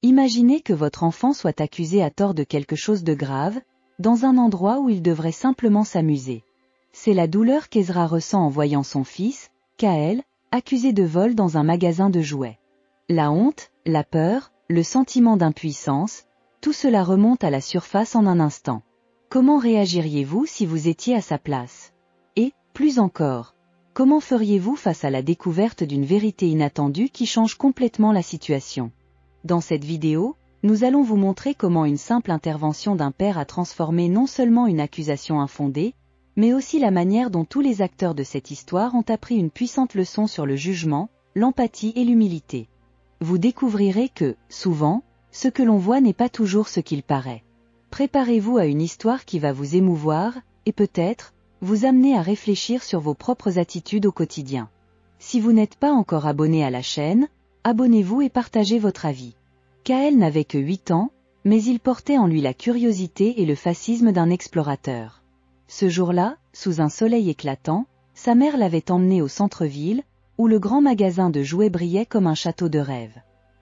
Imaginez que votre enfant soit accusé à tort de quelque chose de grave, dans un endroit où il devrait simplement s'amuser. C'est la douleur qu'Ezra ressent en voyant son fils, Kael, accusé de vol dans un magasin de jouets. La honte, la peur, le sentiment d'impuissance, tout cela remonte à la surface en un instant. Comment réagiriez-vous si vous étiez à sa place? Et, plus encore, comment feriez-vous face à la découverte d'une vérité inattendue qui change complètement la situation? Dans cette vidéo, nous allons vous montrer comment une simple intervention d'un père a transformé non seulement une accusation infondée, mais aussi la manière dont tous les acteurs de cette histoire ont appris une puissante leçon sur le jugement, l'empathie et l'humilité. Vous découvrirez que, souvent, ce que l'on voit n'est pas toujours ce qu'il paraît. Préparez-vous à une histoire qui va vous émouvoir, et peut-être, vous amener à réfléchir sur vos propres attitudes au quotidien. Si vous n'êtes pas encore abonné à la chaîne, abonnez-vous et partagez votre avis. Kael n'avait que 8 ans, mais il portait en lui la curiosité et le fascisme d'un explorateur. Ce jour-là, sous un soleil éclatant, sa mère l'avait emmené au centre-ville, où le grand magasin de jouets brillait comme un château de rêve.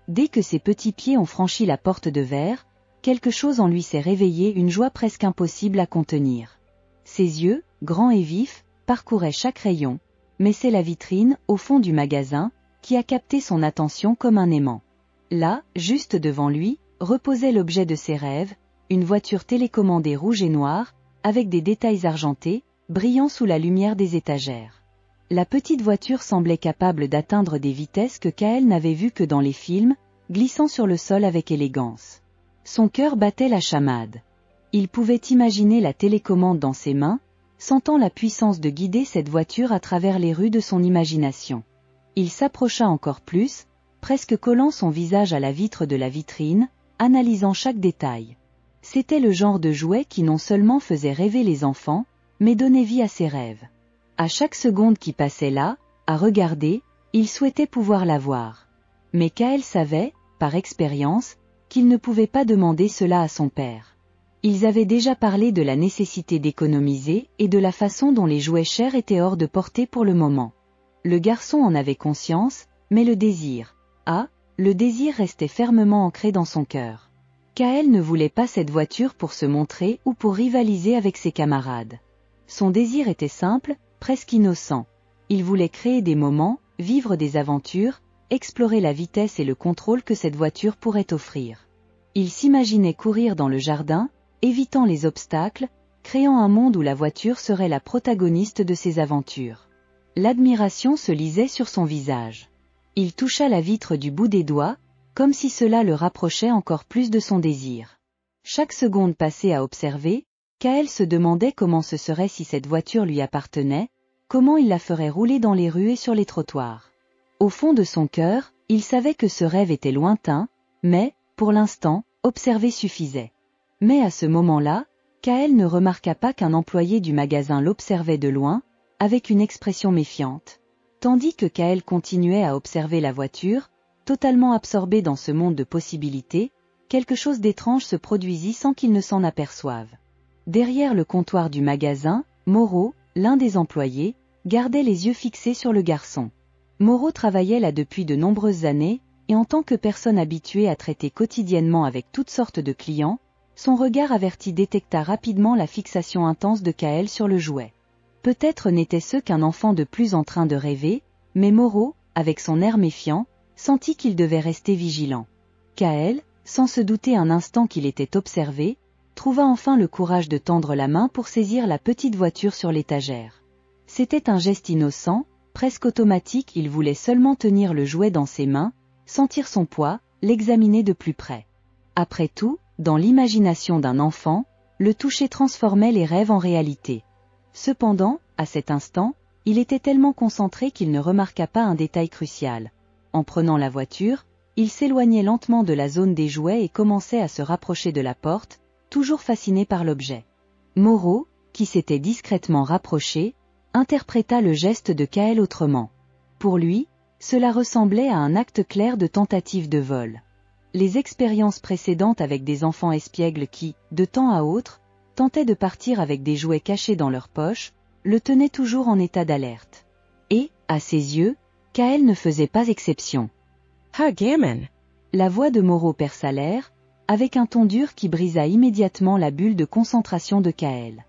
Dès que ses petits pieds ont franchi la porte de verre, quelque chose en lui s'est réveillé, une joie presque impossible à contenir. Ses yeux, grands et vifs, parcouraient chaque rayon, mais c'est la vitrine, au fond du magasin, qui a capté son attention comme un aimant. Là, juste devant lui, reposait l'objet de ses rêves, une voiture télécommandée rouge et noire, avec des détails argentés, brillant sous la lumière des étagères. La petite voiture semblait capable d'atteindre des vitesses que Kael n'avait vues que dans les films, glissant sur le sol avec élégance. Son cœur battait la chamade. Il pouvait imaginer la télécommande dans ses mains, sentant la puissance de guider cette voiture à travers les rues de son imagination. Il s'approcha encore plus, presque collant son visage à la vitre de la vitrine, analysant chaque détail. C'était le genre de jouet qui non seulement faisait rêver les enfants, mais donnait vie à ses rêves. À chaque seconde qui passait là, à regarder, il souhaitait pouvoir l'avoir. Mais Kael savait, par expérience, qu'il ne pouvait pas demander cela à son père. Ils avaient déjà parlé de la nécessité d'économiser et de la façon dont les jouets chers étaient hors de portée pour le moment. Le garçon en avait conscience, mais le désir restait fermement ancré dans son cœur. Kael ne voulait pas cette voiture pour se montrer ou pour rivaliser avec ses camarades. Son désir était simple, presque innocent. Il voulait créer des moments, vivre des aventures, explorer la vitesse et le contrôle que cette voiture pourrait offrir. Il s'imaginait courir dans le jardin, évitant les obstacles, créant un monde où la voiture serait la protagoniste de ses aventures. L'admiration se lisait sur son visage. Il toucha la vitre du bout des doigts, comme si cela le rapprochait encore plus de son désir. Chaque seconde passée à observer, Kael se demandait comment ce serait si cette voiture lui appartenait, comment il la ferait rouler dans les rues et sur les trottoirs. Au fond de son cœur, il savait que ce rêve était lointain, mais, pour l'instant, observer suffisait. Mais à ce moment-là, Kael ne remarqua pas qu'un employé du magasin l'observait de loin, avec une expression méfiante. Tandis que Kael continuait à observer la voiture, totalement absorbé dans ce monde de possibilités, quelque chose d'étrange se produisit sans qu'il ne s'en aperçoive. Derrière le comptoir du magasin, Moreau, l'un des employés, gardait les yeux fixés sur le garçon. Moreau travaillait là depuis de nombreuses années, et en tant que personne habituée à traiter quotidiennement avec toutes sortes de clients, son regard averti détecta rapidement la fixation intense de Kael sur le jouet. Peut-être n'était-ce qu'un enfant de plus en train de rêver, mais Moreau, avec son air méfiant, sentit qu'il devait rester vigilant. Kael, sans se douter un instant qu'il était observé, trouva enfin le courage de tendre la main pour saisir la petite voiture sur l'étagère. C'était un geste innocent, presque automatique, il voulait seulement tenir le jouet dans ses mains, sentir son poids, l'examiner de plus près. Après tout, dans l'imagination d'un enfant, le toucher transformait les rêves en réalité. Cependant, à cet instant, il était tellement concentré qu'il ne remarqua pas un détail crucial. En prenant la voiture, il s'éloignait lentement de la zone des jouets et commençait à se rapprocher de la porte, toujours fasciné par l'objet. Moreau, qui s'était discrètement rapproché, interpréta le geste de Kael autrement. Pour lui, cela ressemblait à un acte clair de tentative de vol. Les expériences précédentes avec des enfants espiègles qui, de temps à autre, tentaient de partir avec des jouets cachés dans leur poche, le tenaient toujours en état d'alerte. Et, à ses yeux, Kael ne faisait pas exception. Ha, Gammon! La voix de Moreau perça l'air, avec un ton dur qui brisa immédiatement la bulle de concentration de Kaël.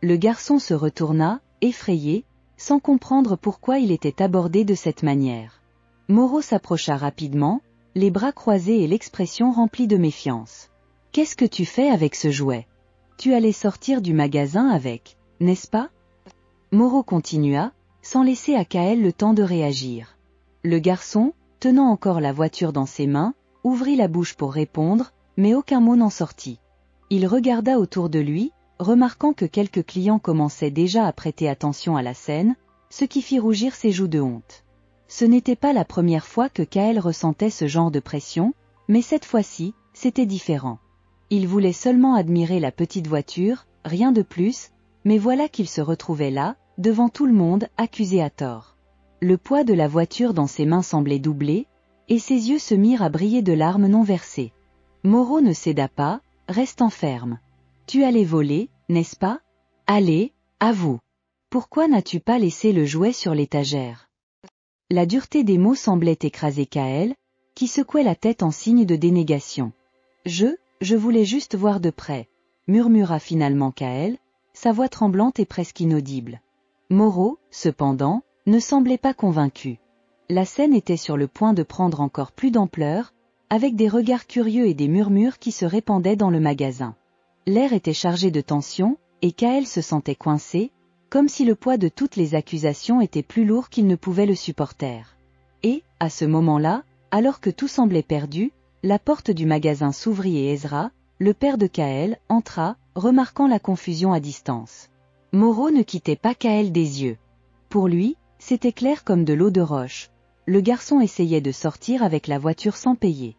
Le garçon se retourna, effrayé, sans comprendre pourquoi il était abordé de cette manière. Moreau s'approcha rapidement, les bras croisés et l'expression remplie de méfiance. « Qu'est-ce que tu fais avec ce jouet? Tu allais sortir du magasin avec, n'est-ce pas ?» Moreau continua, sans laisser à Kaël le temps de réagir. Le garçon, tenant encore la voiture dans ses mains, ouvrit la bouche pour répondre, mais aucun mot n'en sortit. Il regarda autour de lui, remarquant que quelques clients commençaient déjà à prêter attention à la scène, ce qui fit rougir ses joues de honte. Ce n'était pas la première fois que Kaël ressentait ce genre de pression, mais cette fois-ci, c'était différent. Il voulait seulement admirer la petite voiture, rien de plus, mais voilà qu'il se retrouvait là, devant tout le monde, accusé à tort. Le poids de la voiture dans ses mains semblait doubler, et ses yeux se mirent à briller de larmes non versées. Moreau ne céda pas, restant ferme. « Tu allais voler, n'est-ce pas? Allez, avoue. Pourquoi n'as-tu pas laissé le jouet sur l'étagère ?» La dureté des mots semblait écraser Kaël, qui secouait la tête en signe de dénégation. « Je voulais juste voir de près, » murmura finalement Kaël, sa voix tremblante et presque inaudible. Moreau, cependant, ne semblait pas convaincu. La scène était sur le point de prendre encore plus d'ampleur, avec des regards curieux et des murmures qui se répandaient dans le magasin. L'air était chargé de tension, et Kaël se sentait coincé, comme si le poids de toutes les accusations était plus lourd qu'il ne pouvait le supporter. Et, à ce moment-là, alors que tout semblait perdu, la porte du magasin s'ouvrit et Ezra, le père de Kaël, entra, remarquant la confusion à distance. Moreau ne quittait pas Kaël des yeux. Pour lui, c'était clair comme de l'eau de roche. Le garçon essayait de sortir avec la voiture sans payer.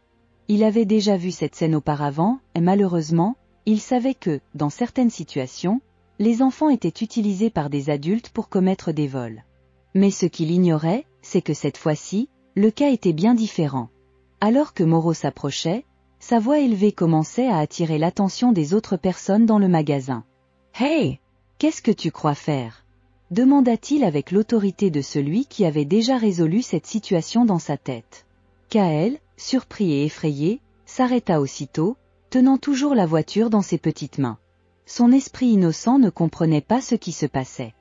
Il avait déjà vu cette scène auparavant, et malheureusement, il savait que, dans certaines situations, les enfants étaient utilisés par des adultes pour commettre des vols. Mais ce qu'il ignorait, c'est que cette fois-ci, le cas était bien différent. Alors que Moreau s'approchait, sa voix élevée commençait à attirer l'attention des autres personnes dans le magasin. « Hey! Qu'est-ce que tu crois faire ?» demanda-t-il avec l'autorité de celui qui avait déjà résolu cette situation dans sa tête. Kaël, surpris et effrayé, s'arrêta aussitôt, tenant toujours la voiture dans ses petites mains. Son esprit innocent ne comprenait pas ce qui se passait.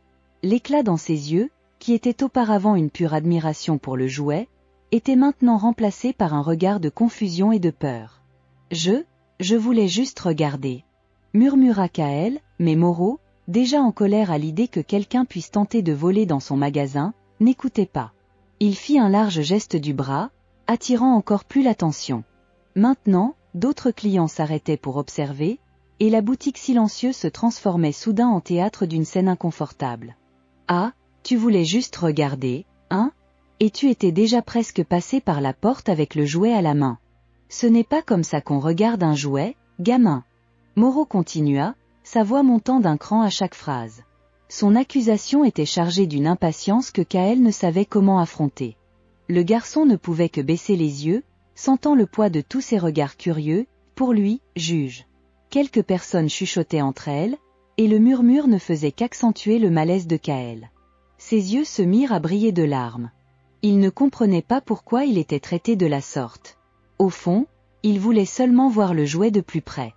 L'éclat dans ses yeux, qui était auparavant une pure admiration pour le jouet, était maintenant remplacé par un regard de confusion et de peur. « Je voulais juste regarder. » murmura Kaël, mais Moreau, déjà en colère à l'idée que quelqu'un puisse tenter de voler dans son magasin, n'écoutait pas. Il fit un large geste du bras, attirant encore plus l'attention. Maintenant, d'autres clients s'arrêtaient pour observer, et la boutique silencieuse se transformait soudain en théâtre d'une scène inconfortable. « Ah, tu voulais juste regarder, hein? Et tu étais déjà presque passé par la porte avec le jouet à la main. Ce n'est pas comme ça qu'on regarde un jouet, gamin. » Moreau continua, sa voix montant d'un cran à chaque phrase. Son accusation était chargée d'une impatience que Kaël ne savait comment affronter. Le garçon ne pouvait que baisser les yeux, sentant le poids de tous ces regards curieux, pour lui, juge. Quelques personnes chuchotaient entre elles, et le murmure ne faisait qu'accentuer le malaise de Kaël. Ses yeux se mirent à briller de larmes. Il ne comprenait pas pourquoi il était traité de la sorte. Au fond, il voulait seulement voir le jouet de plus près.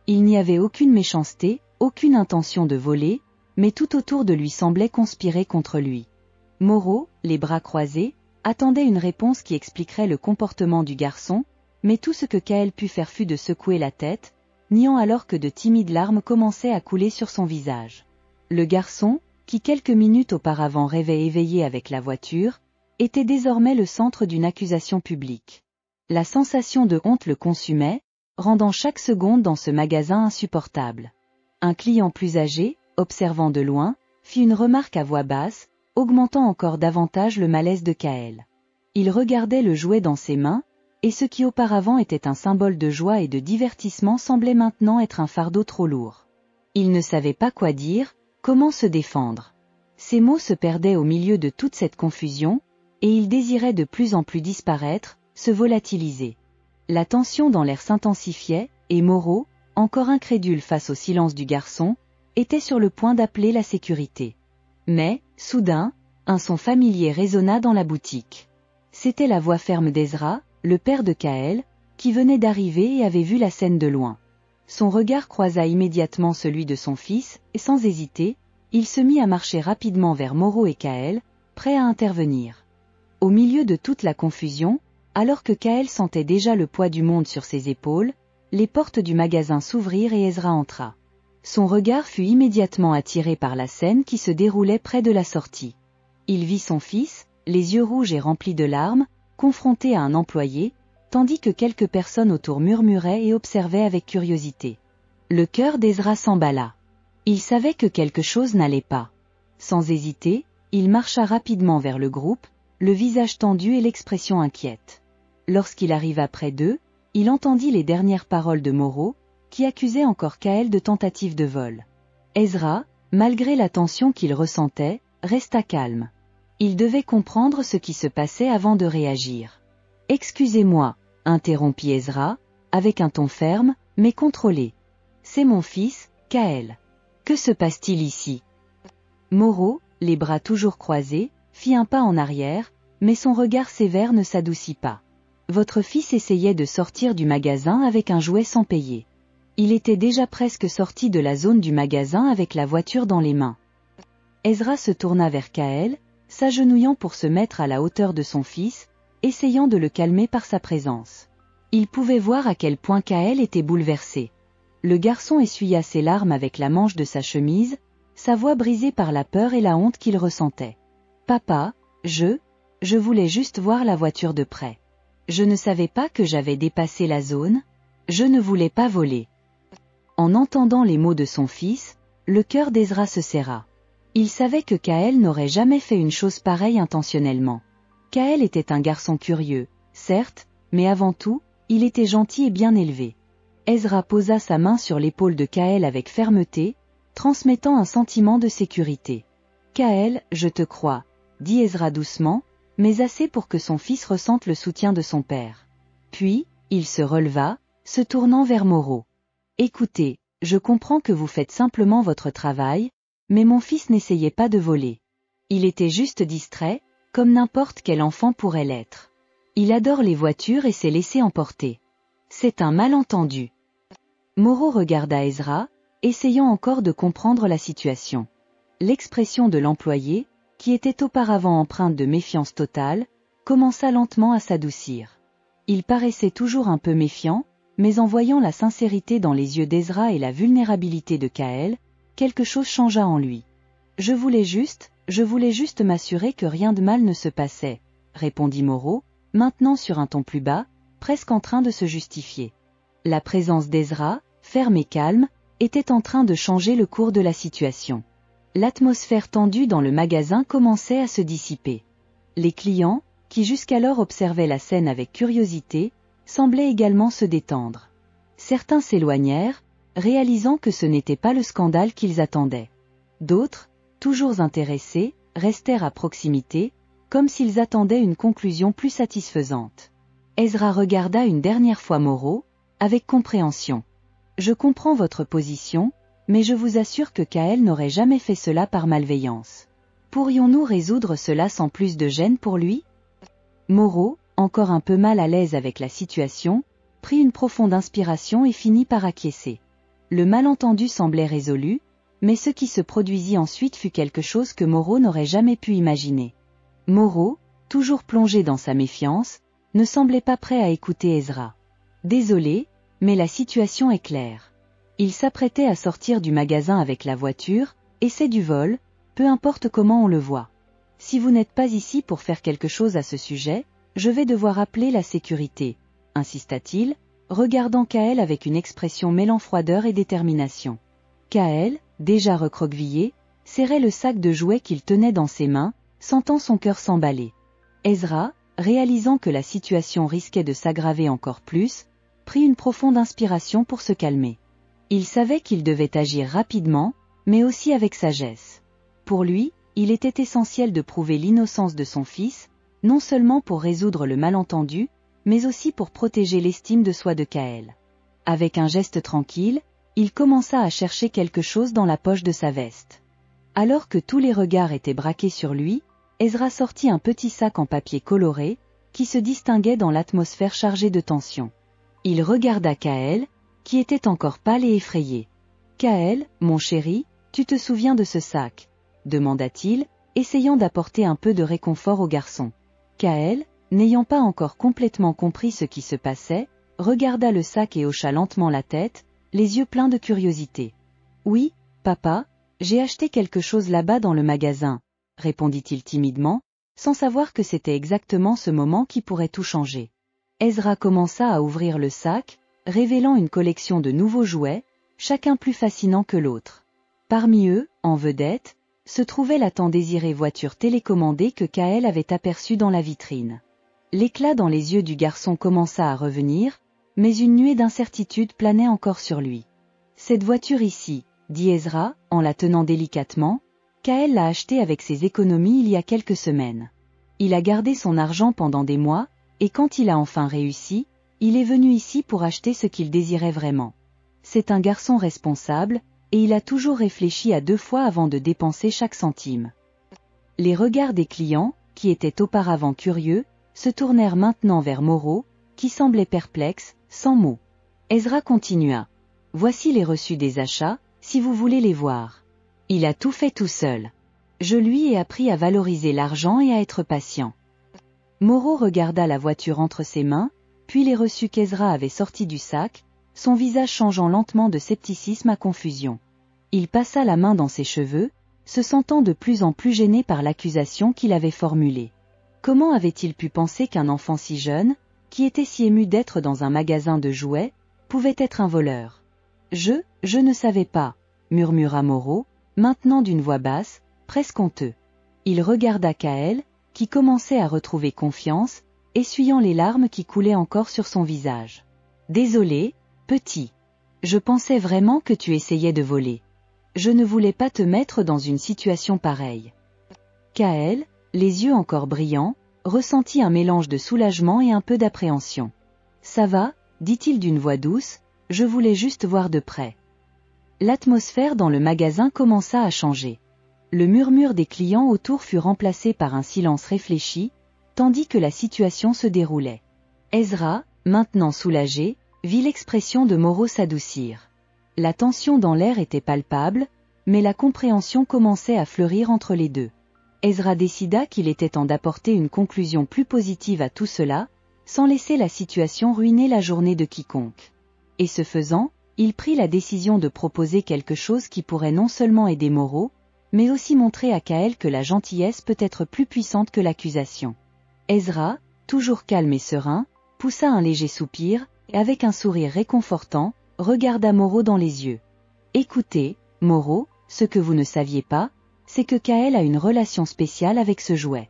Il n'y avait aucune méchanceté, aucune intention de voler, mais tout autour de lui semblait conspirer contre lui. Moreau, les bras croisés, attendait une réponse qui expliquerait le comportement du garçon, mais tout ce que Kaël put faire fut de secouer la tête, niant alors que de timides larmes commençaient à couler sur son visage. Le garçon, qui quelques minutes auparavant rêvait éveillé avec la voiture, était désormais le centre d'une accusation publique. La sensation de honte le consumait, rendant chaque seconde dans ce magasin insupportable. Un client plus âgé, observant de loin, fit une remarque à voix basse, augmentant encore davantage le malaise de Kaël. Il regardait le jouet dans ses mains, et ce qui auparavant était un symbole de joie et de divertissement semblait maintenant être un fardeau trop lourd. Il ne savait pas quoi dire, comment se défendre. Ses mots se perdaient au milieu de toute cette confusion, et il désirait de plus en plus disparaître, se volatiliser. La tension dans l'air s'intensifiait, et Moreau, encore incrédule face au silence du garçon, était sur le point d'appeler la sécurité. Mais, soudain, un son familier résonna dans la boutique. C'était la voix ferme d'Ezra, le père de Kaël, qui venait d'arriver et avait vu la scène de loin. Son regard croisa immédiatement celui de son fils, et sans hésiter, il se mit à marcher rapidement vers Moreau et Kaël, prêt à intervenir. Au milieu de toute la confusion, alors que Kaël sentait déjà le poids du monde sur ses épaules, les portes du magasin s'ouvrirent et Ezra entra. Son regard fut immédiatement attiré par la scène qui se déroulait près de la sortie. Il vit son fils, les yeux rouges et remplis de larmes, confronté à un employé, tandis que quelques personnes autour murmuraient et observaient avec curiosité. Le cœur d'Ezra s'emballa. Il savait que quelque chose n'allait pas. Sans hésiter, il marcha rapidement vers le groupe, le visage tendu et l'expression inquiète. Lorsqu'il arriva près d'eux, il entendit les dernières paroles de Moreau, qui accusait encore Kaël de tentative de vol. Ezra, malgré la tension qu'il ressentait, resta calme. Il devait comprendre ce qui se passait avant de réagir. « Excusez-moi », interrompit Ezra, avec un ton ferme, mais contrôlé. « C'est mon fils, Kaël. Que se passe-t-il ici ?» Moreau, les bras toujours croisés, fit un pas en arrière, mais son regard sévère ne s'adoucit pas. « Votre fils essayait de sortir du magasin avec un jouet sans payer. Il était déjà presque sorti de la zone du magasin avec la voiture dans les mains. » Ezra se tourna vers Kaël, s'agenouillant pour se mettre à la hauteur de son fils, essayant de le calmer par sa présence. Il pouvait voir à quel point Kaël était bouleversé. Le garçon essuya ses larmes avec la manche de sa chemise, sa voix brisée par la peur et la honte qu'il ressentait. « Papa, je voulais juste voir la voiture de près. Je ne savais pas que j'avais dépassé la zone. Je ne voulais pas voler. » En entendant les mots de son fils, le cœur d'Ezra se serra. Il savait que Kaël n'aurait jamais fait une chose pareille intentionnellement. Kaël était un garçon curieux, certes, mais avant tout, il était gentil et bien élevé. Ezra posa sa main sur l'épaule de Kaël avec fermeté, transmettant un sentiment de sécurité. « Kaël, je te crois », dit Ezra doucement, mais assez pour que son fils ressente le soutien de son père. Puis, il se releva, se tournant vers Moreau. « Écoutez, je comprends que vous faites simplement votre travail, mais mon fils n'essayait pas de voler. Il était juste distrait, comme n'importe quel enfant pourrait l'être. Il adore les voitures et s'est laissé emporter. C'est un malentendu. » Moreau regarda Ezra, essayant encore de comprendre la situation. L'expression de l'employé, qui était auparavant empreinte de méfiance totale, commença lentement à s'adoucir. Il paraissait toujours un peu méfiant, mais en voyant la sincérité dans les yeux d'Ezra et la vulnérabilité de Kaël, quelque chose changea en lui. « Je voulais juste m'assurer que rien de mal ne se passait, » répondit Moreau, maintenant sur un ton plus bas, presque en train de se justifier. La présence d'Ezra, ferme et calme, était en train de changer le cours de la situation. L'atmosphère tendue dans le magasin commençait à se dissiper. Les clients, qui jusqu'alors observaient la scène avec curiosité, semblaient également se détendre. Certains s'éloignèrent, réalisant que ce n'était pas le scandale qu'ils attendaient. D'autres, toujours intéressés, restèrent à proximité, comme s'ils attendaient une conclusion plus satisfaisante. Ezra regarda une dernière fois Moreau, avec compréhension. « Je comprends votre position, mais je vous assure que Kaël n'aurait jamais fait cela par malveillance. Pourrions-nous résoudre cela sans plus de gêne pour lui ?» Moreau, encore un peu mal à l'aise avec la situation, prit une profonde inspiration et finit par acquiescer. Le malentendu semblait résolu, mais ce qui se produisit ensuite fut quelque chose que Moreau n'aurait jamais pu imaginer. Moreau, toujours plongé dans sa méfiance, ne semblait pas prêt à écouter Ezra. « Désolé, mais la situation est claire. Il s'apprêtait à sortir du magasin avec la voiture, et c'est du vol, peu importe comment on le voit. Si vous n'êtes pas ici pour faire quelque chose à ce sujet, je vais devoir appeler la sécurité, » insista-t-il, regardant Kaël avec une expression mêlant froideur et détermination. Kaël, déjà recroquevillé, serrait le sac de jouets qu'il tenait dans ses mains, sentant son cœur s'emballer. Ezra, réalisant que la situation risquait de s'aggraver encore plus, prit une profonde inspiration pour se calmer. Il savait qu'il devait agir rapidement, mais aussi avec sagesse. Pour lui, il était essentiel de prouver l'innocence de son fils, non seulement pour résoudre le malentendu, mais aussi pour protéger l'estime de soi de Kaël. Avec un geste tranquille, il commença à chercher quelque chose dans la poche de sa veste. Alors que tous les regards étaient braqués sur lui, Ezra sortit un petit sac en papier coloré, qui se distinguait dans l'atmosphère chargée de tension. Il regarda Kaël, qui était encore pâle et effrayé. « Kaël, mon chéri, tu te souviens de ce sac ?» demanda-t-il, essayant d'apporter un peu de réconfort au garçon. Kaël, n'ayant pas encore complètement compris ce qui se passait, regarda le sac et hocha lentement la tête, les yeux pleins de curiosité. « Oui, papa, j'ai acheté quelque chose là-bas dans le magasin, » répondit-il timidement, sans savoir que c'était exactement ce moment qui pourrait tout changer. Ezra commença à ouvrir le sac, révélant une collection de nouveaux jouets, chacun plus fascinant que l'autre. Parmi eux, en vedette, se trouvait la tant désirée voiture télécommandée que Kaël avait aperçue dans la vitrine. L'éclat dans les yeux du garçon commença à revenir, mais une nuée d'incertitude planait encore sur lui. « Cette voiture ici, » dit Ezra, en la tenant délicatement, Kaël l'a achetée avec ses économies il y a quelques semaines. Il a gardé son argent pendant des mois, et quand il a enfin réussi, il est venu ici pour acheter ce qu'il désirait vraiment. C'est un garçon responsable, et il a toujours réfléchi à 2 fois avant de dépenser chaque centime. Les regards des clients, qui étaient auparavant curieux, se tournèrent maintenant vers Moreau, qui semblait perplexe, sans mots. Ezra continua. « Voici les reçus des achats, si vous voulez les voir. Il a tout fait tout seul. Je lui ai appris à valoriser l'argent et à être patient. » Moreau regarda la voiture entre ses mains, puis les reçus qu'Ezra avait sortis du sac, son visage changeant lentement de scepticisme à confusion. Il passa la main dans ses cheveux, se sentant de plus en plus gêné par l'accusation qu'il avait formulée. Comment avait-il pu penser qu'un enfant si jeune, qui était si ému d'être dans un magasin de jouets, pouvait être un voleur? Je ne savais pas, murmura Moreau, maintenant d'une voix basse, presque honteux. Il regarda Kaël, qui commençait à retrouver confiance, essuyant les larmes qui coulaient encore sur son visage. « Désolé, petit. Je pensais vraiment que tu essayais de voler. Je ne voulais pas te mettre dans une situation pareille. » Kaël, les yeux encore brillants, ressentit un mélange de soulagement et un peu d'appréhension. « Ça va, » dit-il d'une voix douce, « je voulais juste voir de près. » L'atmosphère dans le magasin commença à changer. Le murmure des clients autour fut remplacé par un silence réfléchi, tandis que la situation se déroulait. Ezra, maintenant soulagé, vit l'expression de Moreau s'adoucir. La tension dans l'air était palpable, mais la compréhension commençait à fleurir entre les deux. Ezra décida qu'il était temps d'apporter une conclusion plus positive à tout cela, sans laisser la situation ruiner la journée de quiconque. Et ce faisant, il prit la décision de proposer quelque chose qui pourrait non seulement aider Moreau, mais aussi montrer à Kaël que la gentillesse peut être plus puissante que l'accusation. Ezra, toujours calme et serein, poussa un léger soupir, et avec un sourire réconfortant, regarda Moreau dans les yeux. « Écoutez, Moreau, ce que vous ne saviez pas, c'est que Kaël a une relation spéciale avec ce jouet.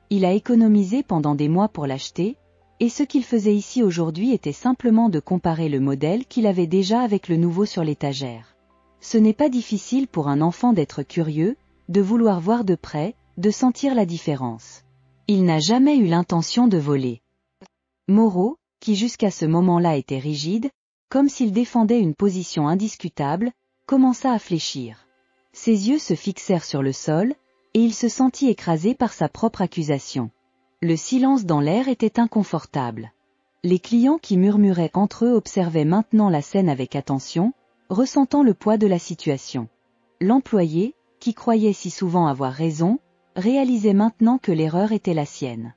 Il a économisé pendant des mois pour l'acheter, et ce qu'il faisait ici aujourd'hui était simplement de comparer le modèle qu'il avait déjà avec le nouveau sur l'étagère. Ce n'est pas difficile pour un enfant d'être curieux, de vouloir voir de près, de sentir la différence. Il n'a jamais eu l'intention de voler. » Moreau, qui jusqu'à ce moment-là était rigide, comme s'il défendait une position indiscutable, commença à fléchir. Ses yeux se fixèrent sur le sol, et il se sentit écrasé par sa propre accusation. Le silence dans l'air était inconfortable. Les clients qui murmuraient entre eux observaient maintenant la scène avec attention, ressentant le poids de la situation. L'employé, qui croyait si souvent avoir raison, réalisait maintenant que l'erreur était la sienne.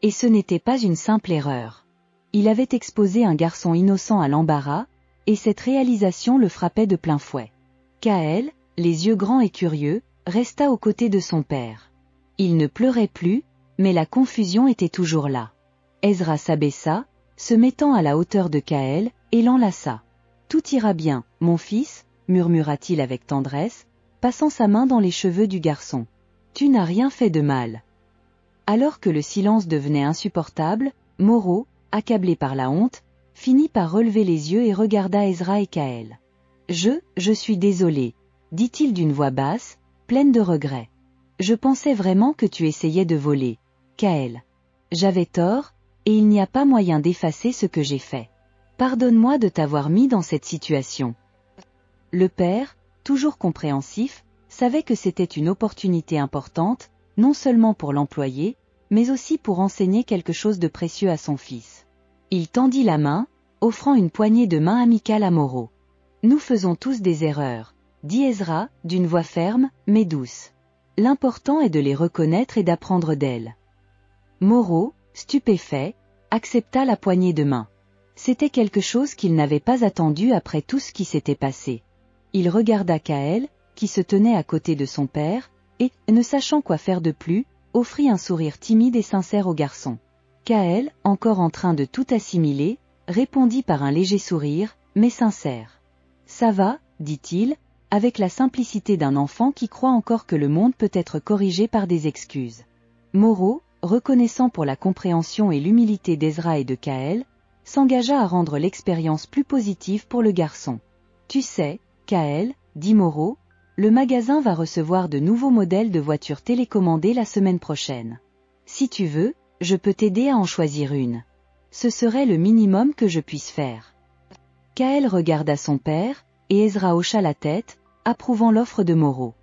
Et ce n'était pas une simple erreur. Il avait exposé un garçon innocent à l'embarras, et cette réalisation le frappait de plein fouet. Kaël, les yeux grands et curieux, resta aux côtés de son père. Il ne pleurait plus, mais la confusion était toujours là. Ezra s'abaissa, se mettant à la hauteur de Kaël, et l'enlaça. « Tout ira bien, mon fils, » murmura-t-il avec tendresse, passant sa main dans les cheveux du garçon. « Tu n'as rien fait de mal. » Alors que le silence devenait insupportable, Moreau, accablé par la honte, finit par relever les yeux et regarda Ezra et Kaël. « Je suis désolé, » dit-il d'une voix basse, pleine de regret. « Je pensais vraiment que tu essayais de voler, Kaël. J'avais tort, et il n'y a pas moyen d'effacer ce que j'ai fait. Pardonne-moi de t'avoir mis dans cette situation. » Le père, toujours compréhensif, savait que c'était une opportunité importante, non seulement pour l'employé, mais aussi pour enseigner quelque chose de précieux à son fils. Il tendit la main, offrant une poignée de main amicale à Moreau. Nous faisons tous des erreurs, dit Ezra, d'une voix ferme, mais douce. L'important est de les reconnaître et d'apprendre d'elles. Moreau, stupéfait, accepta la poignée de main. C'était quelque chose qu'il n'avait pas attendu après tout ce qui s'était passé. Il regarda Kaël, qui se tenait à côté de son père, et, ne sachant quoi faire de plus, offrit un sourire timide et sincère au garçon. Kaël, encore en train de tout assimiler, répondit par un léger sourire, mais sincère. « Ça va, dit-il, avec la simplicité d'un enfant qui croit encore que le monde peut être corrigé par des excuses. » Moreau, reconnaissant pour la compréhension et l'humilité d'Ezra et de Kaël, s'engagea à rendre l'expérience plus positive pour le garçon. « Tu sais, Kaël, dit Moreau, le magasin va recevoir de nouveaux modèles de voitures télécommandées la semaine prochaine. Si tu veux, je peux t'aider à en choisir une. Ce serait le minimum que je puisse faire. » Kaël regarda son père, et Ezra hocha la tête, approuvant l'offre de Moreau.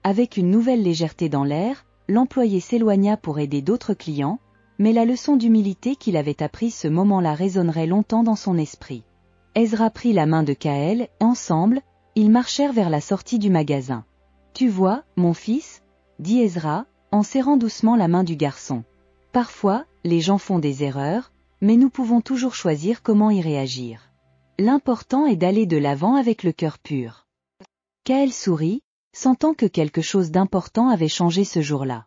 Avec une nouvelle légèreté dans l'air, l'employé s'éloigna pour aider d'autres clients, mais la leçon d'humilité qu'il avait apprise ce moment-là résonnerait longtemps dans son esprit. Ezra prit la main de Kaël, et ensemble, ils marchèrent vers la sortie du magasin. « Tu vois, mon fils » dit Ezra, en serrant doucement la main du garçon. « Parfois, les gens font des erreurs, mais nous pouvons toujours choisir comment y réagir. L'important est d'aller de l'avant avec le cœur pur. » Kaël sourit, sentant que quelque chose d'important avait changé ce jour-là.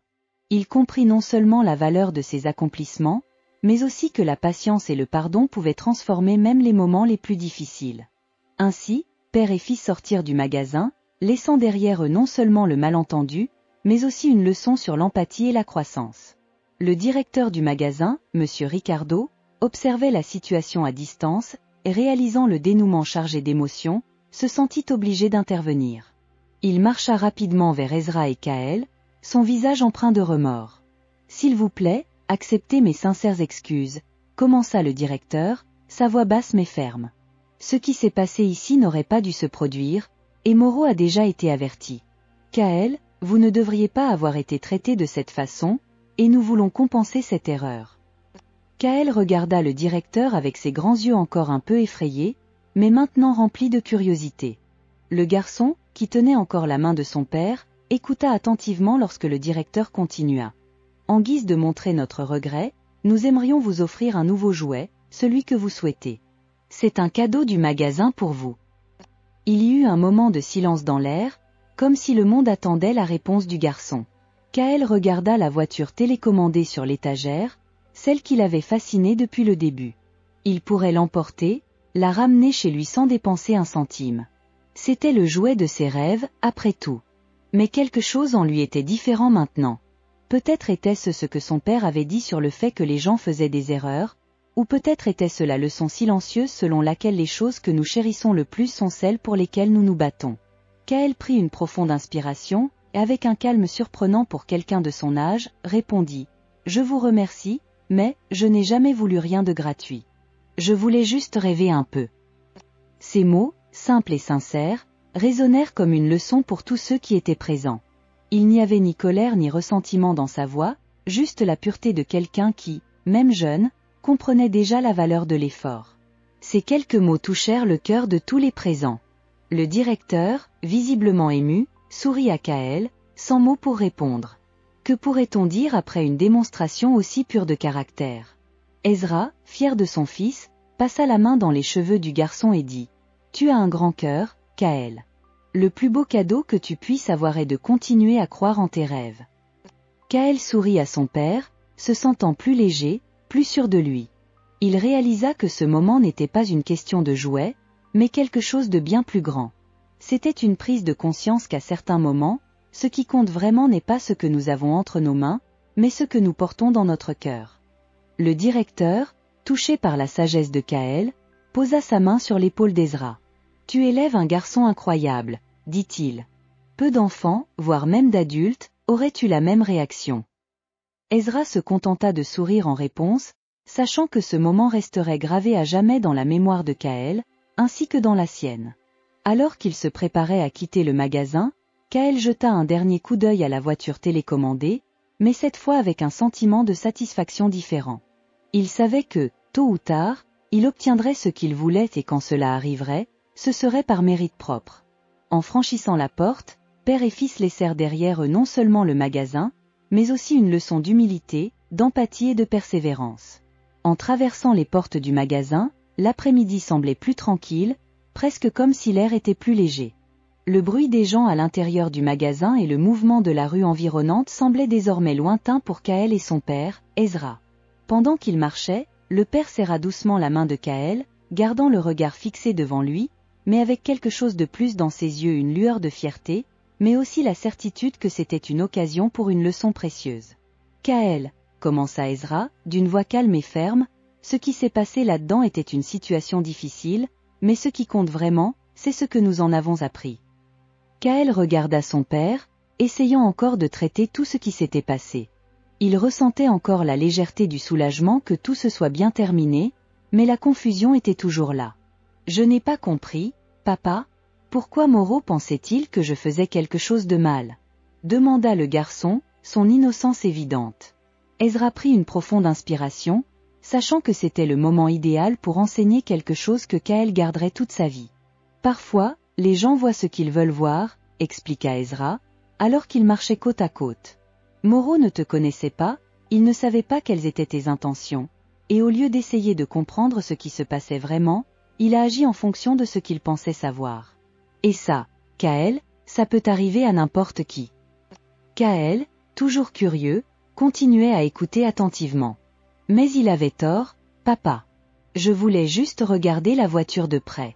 Il comprit non seulement la valeur de ses accomplissements, mais aussi que la patience et le pardon pouvaient transformer même les moments les plus difficiles. Ainsi, père et fils sortirent du magasin, laissant derrière eux non seulement le malentendu, mais aussi une leçon sur l'empathie et la croissance. Le directeur du magasin, M. Ricardo, observait la situation à distance, et réalisant le dénouement chargé d'émotions, se sentit obligé d'intervenir. Il marcha rapidement vers Ezra et Kaël, son visage empreint de remords. « S'il vous plaît, acceptez mes sincères excuses, » commença le directeur, sa voix basse mais ferme. Ce qui s'est passé ici n'aurait pas dû se produire, et Moreau a déjà été averti. Kaël, vous ne devriez pas avoir été traité de cette façon, et nous voulons compenser cette erreur. Kaël regarda le directeur avec ses grands yeux encore un peu effrayés, mais maintenant remplis de curiosité. Le garçon, qui tenait encore la main de son père, écouta attentivement lorsque le directeur continua. « En guise de montrer notre regret, nous aimerions vous offrir un nouveau jouet, celui que vous souhaitez. C'est un cadeau du magasin pour vous. » Il y eut un moment de silence dans l'air, comme si le monde attendait la réponse du garçon. Kaël regarda la voiture télécommandée sur l'étagère, celle qui l'avait fasciné depuis le début. Il pourrait l'emporter, la ramener chez lui sans dépenser un centime. C'était le jouet de ses rêves, après tout. Mais quelque chose en lui était différent maintenant. Peut-être était-ce ce que son père avait dit sur le fait que les gens faisaient des erreurs, ou peut-être était-ce la leçon silencieuse selon laquelle les choses que nous chérissons le plus sont celles pour lesquelles nous nous battons. Kaël prit une profonde inspiration, et avec un calme surprenant pour quelqu'un de son âge, répondit « Je vous remercie, mais je n'ai jamais voulu rien de gratuit. Je voulais juste rêver un peu. » Ces mots, simples et sincères, résonnèrent comme une leçon pour tous ceux qui étaient présents. Il n'y avait ni colère ni ressentiment dans sa voix, juste la pureté de quelqu'un qui, même jeune, comprenait déjà la valeur de l'effort. Ces quelques mots touchèrent le cœur de tous les présents. Le directeur, visiblement ému, sourit à Kaël, sans mots pour répondre. Que pourrait-on dire après une démonstration aussi pure de caractère? Ezra, fier de son fils, passa la main dans les cheveux du garçon et dit « Tu as un grand cœur, Kaël. Le plus beau cadeau que tu puisses avoir est de continuer à croire en tes rêves. » Kaël sourit à son père, se sentant plus léger, plus sûr de lui. Il réalisa que ce moment n'était pas une question de jouet, mais quelque chose de bien plus grand. C'était une prise de conscience qu'à certains moments, ce qui compte vraiment n'est pas ce que nous avons entre nos mains, mais ce que nous portons dans notre cœur. Le directeur, touché par la sagesse de Kaël, posa sa main sur l'épaule d'Ezra. « Tu élèves un garçon incroyable, » dit-il. Peu d'enfants, voire même d'adultes, auraient eu la même réaction. Ezra se contenta de sourire en réponse, sachant que ce moment resterait gravé à jamais dans la mémoire de Kaël, ainsi que dans la sienne. Alors qu'il se préparait à quitter le magasin, Kaël jeta un dernier coup d'œil à la voiture télécommandée, mais cette fois avec un sentiment de satisfaction différent. Il savait que, tôt ou tard, il obtiendrait ce qu'il voulait et quand cela arriverait, ce serait par mérite propre. En franchissant la porte, père et fils laissèrent derrière eux non seulement le magasin, mais aussi une leçon d'humilité, d'empathie et de persévérance. En traversant les portes du magasin, l'après-midi semblait plus tranquille, presque comme si l'air était plus léger. Le bruit des gens à l'intérieur du magasin et le mouvement de la rue environnante semblaient désormais lointains pour Kaël et son père, Ezra. Pendant qu'ils marchaient, le père serra doucement la main de Kaël, gardant le regard fixé devant lui, mais avec quelque chose de plus dans ses yeux, une lueur de fierté, mais aussi la certitude que c'était une occasion pour une leçon précieuse. Kaël, commença Ezra, d'une voix calme et ferme, ce qui s'est passé là-dedans était une situation difficile, mais ce qui compte vraiment, c'est ce que nous en avons appris. Kaël regarda son père, essayant encore de traiter tout ce qui s'était passé. Il ressentait encore la légèreté du soulagement que tout se soit bien terminé, mais la confusion était toujours là. « Je n'ai pas compris, papa, pourquoi Moreau pensait-il que je faisais quelque chose de mal ?» demanda le garçon, son innocence évidente. Ezra prit une profonde inspiration, sachant que c'était le moment idéal pour enseigner quelque chose que Kaël garderait toute sa vie. Parfois, les gens voient ce qu'ils veulent voir, expliqua Ezra, alors qu'ils marchaient côte à côte. Moreau ne te connaissait pas, il ne savait pas quelles étaient tes intentions, et au lieu d'essayer de comprendre ce qui se passait vraiment, il a agi en fonction de ce qu'il pensait savoir. Et ça, Kaël, ça peut arriver à n'importe qui. Kaël, toujours curieux, continuait à écouter attentivement. Mais il avait tort, papa. Je voulais juste regarder la voiture de près.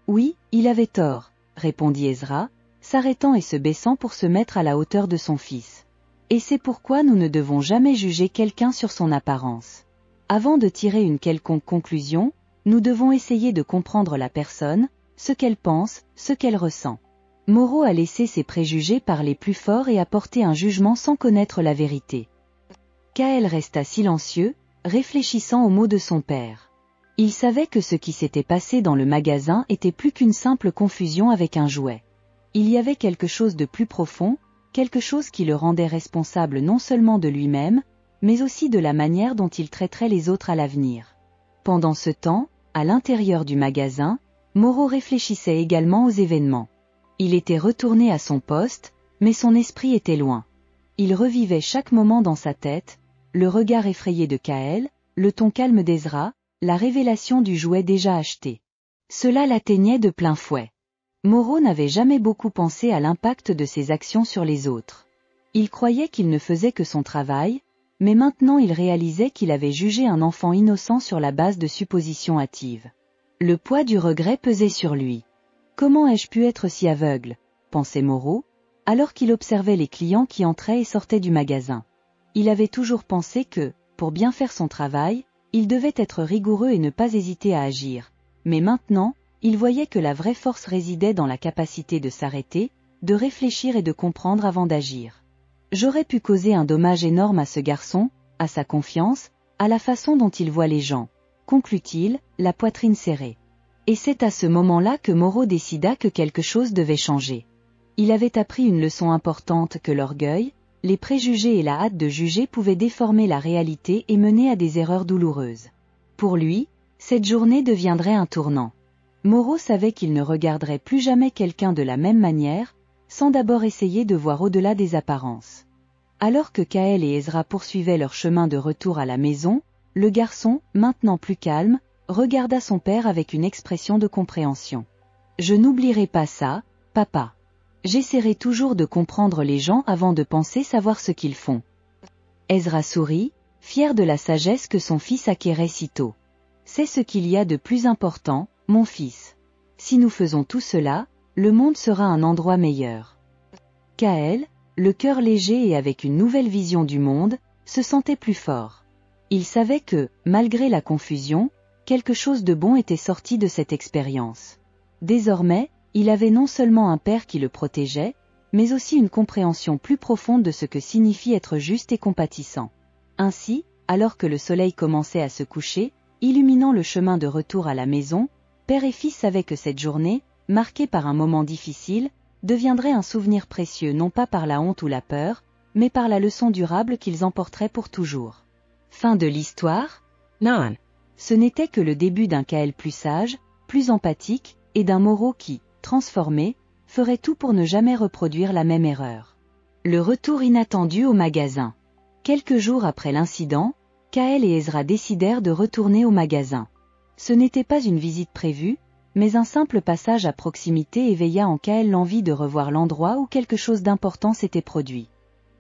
Oui, il avait tort, répondit Ezra, s'arrêtant et se baissant pour se mettre à la hauteur de son fils. Et c'est pourquoi nous ne devons jamais juger quelqu'un sur son apparence. Avant de tirer une quelconque conclusion, nous devons essayer de comprendre la personne, ce qu'elle pense, ce qu'elle ressent. Moreau a laissé ses préjugés parler plus fort et a porté un jugement sans connaître la vérité. Kaël resta silencieux, réfléchissant aux mots de son père. Il savait que ce qui s'était passé dans le magasin était plus qu'une simple confusion avec un jouet. Il y avait quelque chose de plus profond, quelque chose qui le rendait responsable non seulement de lui-même, mais aussi de la manière dont il traiterait les autres à l'avenir. Pendant ce temps, à l'intérieur du magasin, Moreau réfléchissait également aux événements. Il était retourné à son poste, mais son esprit était loin. Il revivait chaque moment dans sa tête, le regard effrayé de Kaël, le ton calme d'Ezra, la révélation du jouet déjà acheté. Cela l'atteignait de plein fouet. Moreau n'avait jamais beaucoup pensé à l'impact de ses actions sur les autres. Il croyait qu'il ne faisait que son travail, mais maintenant il réalisait qu'il avait jugé un enfant innocent sur la base de suppositions hâtives. Le poids du regret pesait sur lui. Comment ai-je pu être si aveugle, pensait Moreau, alors qu'il observait les clients qui entraient et sortaient du magasin. Il avait toujours pensé que, pour bien faire son travail, il devait être rigoureux et ne pas hésiter à agir. Mais maintenant, il voyait que la vraie force résidait dans la capacité de s'arrêter, de réfléchir et de comprendre avant d'agir. J'aurais pu causer un dommage énorme à ce garçon, à sa confiance, à la façon dont il voit les gens, conclut-il, la poitrine serrée. Et c'est à ce moment-là que Moreau décida que quelque chose devait changer. Il avait appris une leçon importante que l'orgueil, les préjugés et la hâte de juger pouvaient déformer la réalité et mener à des erreurs douloureuses. Pour lui, cette journée deviendrait un tournant. Moreau savait qu'il ne regarderait plus jamais quelqu'un de la même manière, sans d'abord essayer de voir au-delà des apparences. Alors que Kaël et Ezra poursuivaient leur chemin de retour à la maison, le garçon, maintenant plus calme, regarda son père avec une expression de compréhension. « Je n'oublierai pas ça, papa. J'essaierai toujours de comprendre les gens avant de penser savoir ce qu'ils font. » Ezra sourit, fier de la sagesse que son fils acquérait si tôt. « C'est ce qu'il y a de plus important, mon fils. Si nous faisons tout cela, le monde sera un endroit meilleur. » Kaël, le cœur léger et avec une nouvelle vision du monde, se sentait plus fort. Il savait que, malgré la confusion, quelque chose de bon était sorti de cette expérience. Désormais, il avait non seulement un père qui le protégeait, mais aussi une compréhension plus profonde de ce que signifie être juste et compatissant. Ainsi, alors que le soleil commençait à se coucher, illuminant le chemin de retour à la maison, père et fils savaient que cette journée, marquée par un moment difficile, deviendrait un souvenir précieux non pas par la honte ou la peur, mais par la leçon durable qu'ils emporteraient pour toujours. Fin de l'histoire. 9. Ce n'était que le début d'un Kaël plus sage, plus empathique, et d'un Moro qui, transformé, ferait tout pour ne jamais reproduire la même erreur. Le retour inattendu au magasin. Quelques jours après l'incident, Kaël et Ezra décidèrent de retourner au magasin. Ce n'était pas une visite prévue, mais un simple passage à proximité éveilla en Kaël l'envie de revoir l'endroit où quelque chose d'important s'était produit.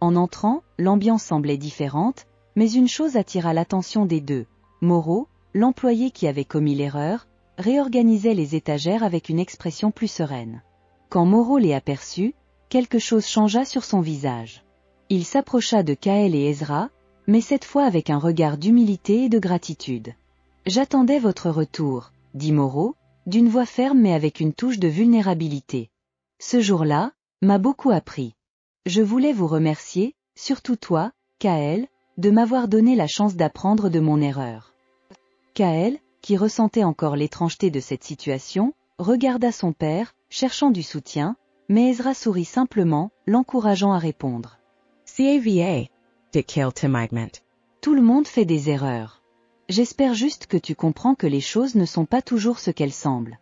En entrant, l'ambiance semblait différente, mais une chose attira l'attention des deux. Moro, l'employé qui avait commis l'erreur, réorganisait les étagères avec une expression plus sereine. Quand Moro les aperçut, quelque chose changea sur son visage. Il s'approcha de Kaël et Ezra, mais cette fois avec un regard d'humilité et de gratitude. « J'attendais votre retour », dit Moro, d'une voix ferme mais avec une touche de vulnérabilité. « Ce jour-là, m'a beaucoup appris. Je voulais vous remercier, surtout toi, Kaël, de m'avoir donné la chance d'apprendre de mon erreur. » Kaël, qui ressentait encore l'étrangeté de cette situation, regarda son père, cherchant du soutien, mais Ezra sourit simplement, l'encourageant à répondre. CAVA, dit Kaël timidement. Tout le monde fait des erreurs. J'espère juste que tu comprends que les choses ne sont pas toujours ce qu'elles semblent.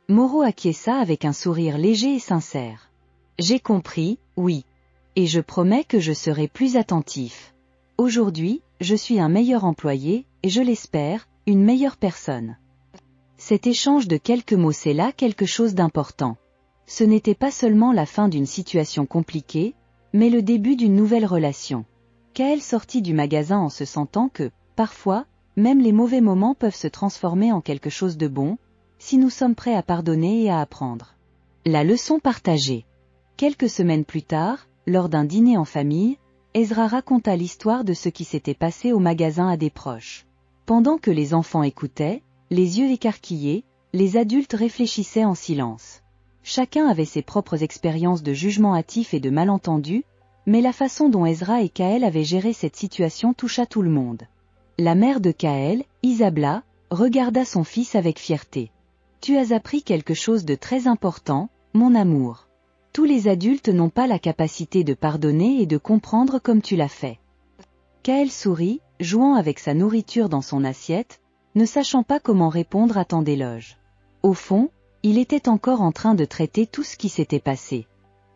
Moro acquiesça avec un sourire léger et sincère. J'ai compris, oui. Et je promets que je serai plus attentif. Aujourd'hui, je suis un meilleur employé, et je l'espère, une meilleure personne. Cet échange de quelques mots scella quelque chose d'important. Ce n'était pas seulement la fin d'une situation compliquée, mais le début d'une nouvelle relation. Kaël sortit du magasin en se sentant que, parfois, même les mauvais moments peuvent se transformer en quelque chose de bon, si nous sommes prêts à pardonner et à apprendre. La leçon partagée. Quelques semaines plus tard, lors d'un dîner en famille, Ezra raconta l'histoire de ce qui s'était passé au magasin à des proches. Pendant que les enfants écoutaient, les yeux écarquillés, les adultes réfléchissaient en silence. Chacun avait ses propres expériences de jugement hâtif et de malentendus, mais la façon dont Ezra et Kaël avaient géré cette situation toucha tout le monde. La mère de Kaël, Isabla, regarda son fils avec fierté. « Tu as appris quelque chose de très important, mon amour. Tous les adultes n'ont pas la capacité de pardonner et de comprendre comme tu l'as fait. » Kaël sourit, jouant avec sa nourriture dans son assiette, ne sachant pas comment répondre à tant d'éloges. Au fond, il était encore en train de traiter tout ce qui s'était passé.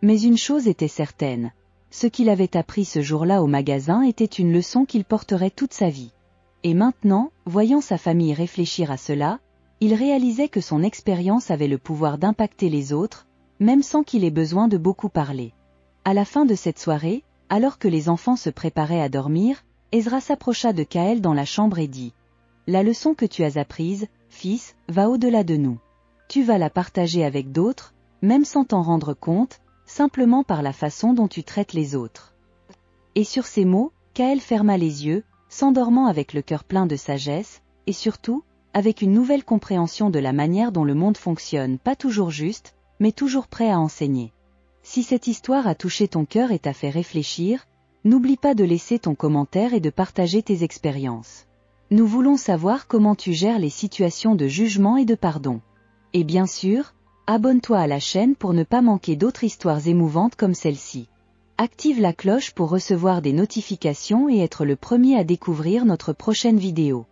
Mais une chose était certaine, ce qu'il avait appris ce jour-là au magasin était une leçon qu'il porterait toute sa vie. Et maintenant, voyant sa famille réfléchir à cela, il réalisait que son expérience avait le pouvoir d'impacter les autres, même sans qu'il ait besoin de beaucoup parler. À la fin de cette soirée, alors que les enfants se préparaient à dormir, Ezra s'approcha de Kaël dans la chambre et dit « La leçon que tu as apprise, fils, va au-delà de nous. Tu vas la partager avec d'autres, même sans t'en rendre compte, simplement par la façon dont tu traites les autres. » Et sur ces mots, Kaël ferma les yeux, s'endormant avec le cœur plein de sagesse, et surtout, avec une nouvelle compréhension de la manière dont le monde fonctionne, pas toujours juste, mais toujours prêt à enseigner. Si cette histoire a touché ton cœur et t'a fait réfléchir, n'oublie pas de laisser ton commentaire et de partager tes expériences. Nous voulons savoir comment tu gères les situations de jugement et de pardon. Et bien sûr, abonne-toi à la chaîne pour ne pas manquer d'autres histoires émouvantes comme celle-ci. Active la cloche pour recevoir des notifications et être le premier à découvrir notre prochaine vidéo.